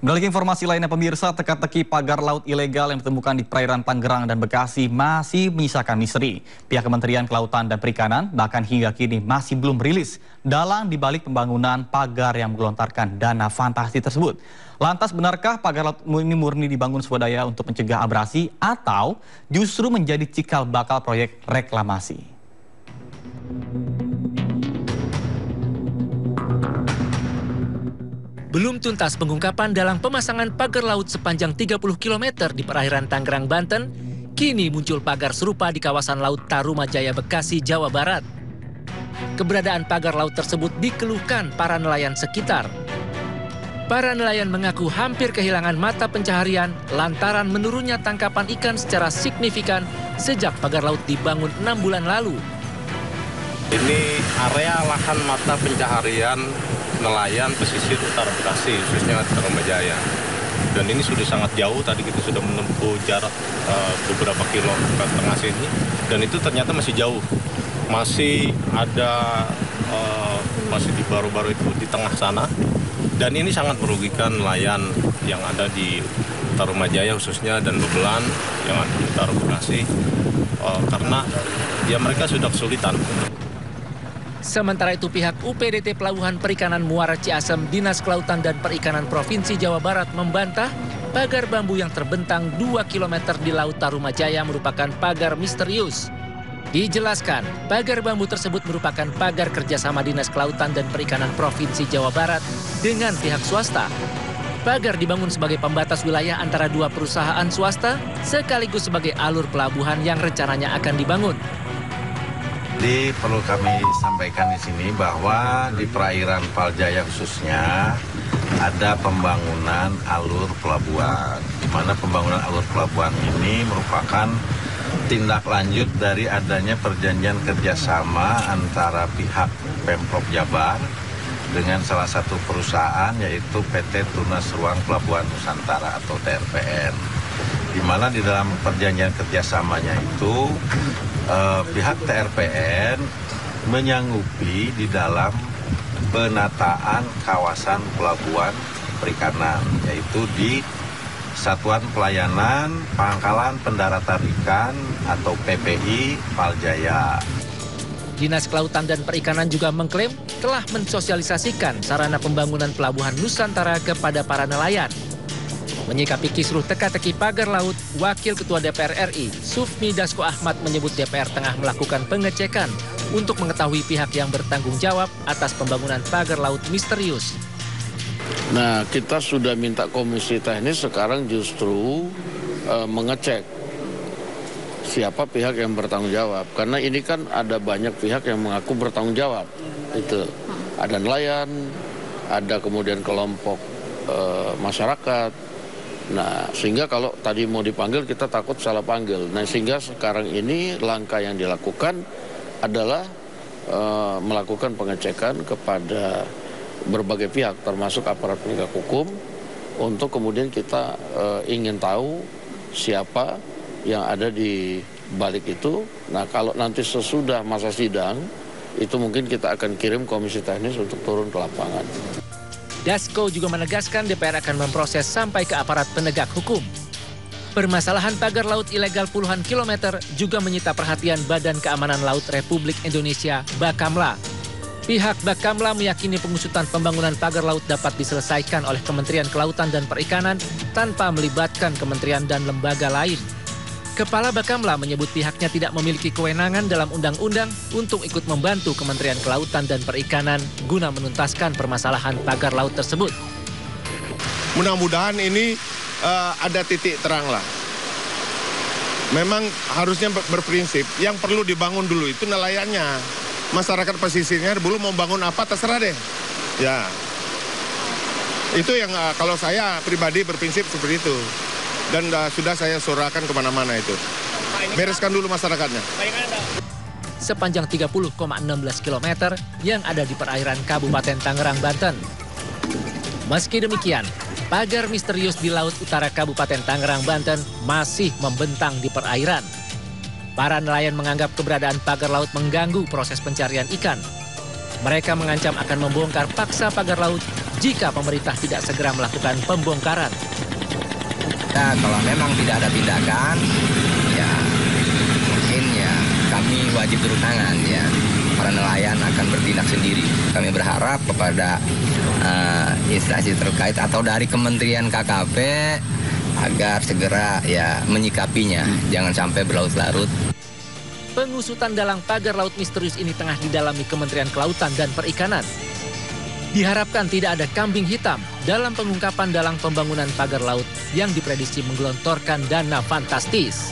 Beralih ke informasi lainnya pemirsa, teka-teki pagar laut ilegal yang ditemukan di perairan Tangerang dan Bekasi masih menyisakan misteri. Pihak Kementerian Kelautan dan Perikanan bahkan hingga kini masih belum rilis dalang dibalik pembangunan pagar yang menggelontarkan dana fantasi tersebut. Lantas benarkah pagar laut ini murni dibangun swadaya untuk mencegah abrasi atau justru menjadi cikal bakal proyek reklamasi? Belum tuntas pengungkapan dalam pemasangan pagar laut sepanjang 30 km di perairan Tangerang, Banten, kini muncul pagar serupa di kawasan Laut Tarumajaya, Bekasi, Jawa Barat. Keberadaan pagar laut tersebut dikeluhkan para nelayan sekitar. Para nelayan mengaku hampir kehilangan mata pencaharian lantaran menurunnya tangkapan ikan secara signifikan sejak pagar laut dibangun 6 bulan lalu. Ini area lahan mata pencaharian nelayan pesisir utara Bekasi, khususnya Tarumajaya. Dan ini sudah sangat jauh, tadi kita sudah menempuh jarak beberapa kilo ke tengah sini. Dan itu ternyata masih jauh. Masih ada, masih di baru-baru itu di tengah sana. Dan ini sangat merugikan nelayan yang ada di Tarumajaya khususnya dan Bebelan yang ada di utara Bekasi. Karena ya mereka sudah kesulitan. Sementara itu pihak UPDT Pelabuhan Perikanan Muara Ciasem Dinas Kelautan dan Perikanan Provinsi Jawa Barat membantah pagar bambu yang terbentang 2 km di Laut Tarumajaya merupakan pagar misterius. Dijelaskan, pagar bambu tersebut merupakan pagar kerjasama Dinas Kelautan dan Perikanan Provinsi Jawa Barat dengan pihak swasta. Pagar dibangun sebagai pembatas wilayah antara dua perusahaan swasta sekaligus sebagai alur pelabuhan yang rencananya akan dibangun. Jadi perlu kami sampaikan di sini bahwa di perairan Paljaya khususnya ada pembangunan alur pelabuhan. Di mana pembangunan alur pelabuhan ini merupakan tindak lanjut dari adanya perjanjian kerjasama antara pihak Pemprov Jabar dengan salah satu perusahaan yaitu PT Tunas Ruang Pelabuhan Nusantara atau TRPN. Di mana di dalam perjanjian kerjasamanya itu pihak TRPN menyanggupi di dalam penataan kawasan pelabuhan perikanan, yaitu di Satuan Pelayanan Pangkalan Pendaratan Ikan atau PPI Paljaya. Dinas Kelautan dan Perikanan juga mengklaim telah mensosialisasikan sarana pembangunan pelabuhan Nusantara kepada para nelayan. Menyikapi kisruh teka-teki pagar laut, Wakil Ketua DPR RI, Sufmi Dasko Ahmad menyebut DPR tengah melakukan pengecekan untuk mengetahui pihak yang bertanggung jawab atas pembangunan pagar laut misterius. Nah, kita sudah minta komisi teknis sekarang justru mengecek siapa pihak yang bertanggung jawab. Karena ini kan ada banyak pihak yang mengaku bertanggung jawab. Itu ada nelayan, ada kemudian kelompok masyarakat. Nah, sehingga kalau tadi mau dipanggil kita takut salah panggil. Nah, sehingga sekarang ini langkah yang dilakukan adalah melakukan pengecekan kepada berbagai pihak termasuk aparat penegak hukum untuk kemudian kita ingin tahu siapa yang ada di balik itu. Nah, kalau nanti sesudah masa sidang itu mungkin kita akan kirim komisi teknis untuk turun ke lapangan. Dasko juga menegaskan DPR akan memproses sampai ke aparat penegak hukum. Permasalahan pagar laut ilegal puluhan kilometer juga menyita perhatian Badan Keamanan Laut Republik Indonesia, Bakamla. Pihak Bakamla meyakini pengusutan pembangunan pagar laut dapat diselesaikan oleh Kementerian Kelautan dan Perikanan tanpa melibatkan kementerian dan lembaga lain. Kepala Bakamla menyebut pihaknya tidak memiliki kewenangan dalam undang-undang untuk ikut membantu Kementerian Kelautan dan Perikanan guna menuntaskan permasalahan pagar laut tersebut. Mudah-mudahan ini ada titik terang lah. Memang harusnya berprinsip, yang perlu dibangun dulu itu nelayannya. Masyarakat pesisirnya dulu mau bangun apa terserah deh. Ya, itu yang kalau saya pribadi berprinsip seperti itu. Dan sudah saya surahkan kemana-mana itu. Bereskan dulu masyarakatnya. Sepanjang 30,16 km yang ada di perairan Kabupaten Tangerang, Banten. Meski demikian, pagar misterius di Laut Utara Kabupaten Tangerang, Banten masih membentang di perairan. Para nelayan menganggap keberadaan pagar laut mengganggu proses pencarian ikan. Mereka mengancam akan membongkar paksa pagar laut jika pemerintah tidak segera melakukan pembongkaran. Nah, kalau memang tidak ada tindakan, ya mungkin ya kami wajib turun tangan ya. Para nelayan akan bertindak sendiri. Kami berharap kepada instansi terkait atau dari Kementerian KKP agar segera ya menyikapinya, jangan sampai berlarut-larut. Pengusutan dalang pagar laut misterius ini tengah didalami Kementerian Kelautan dan Perikanan. Diharapkan tidak ada kambing hitam dalam pengungkapan dalang pembangunan pagar laut yang diprediksi menggelontorkan dana fantastis.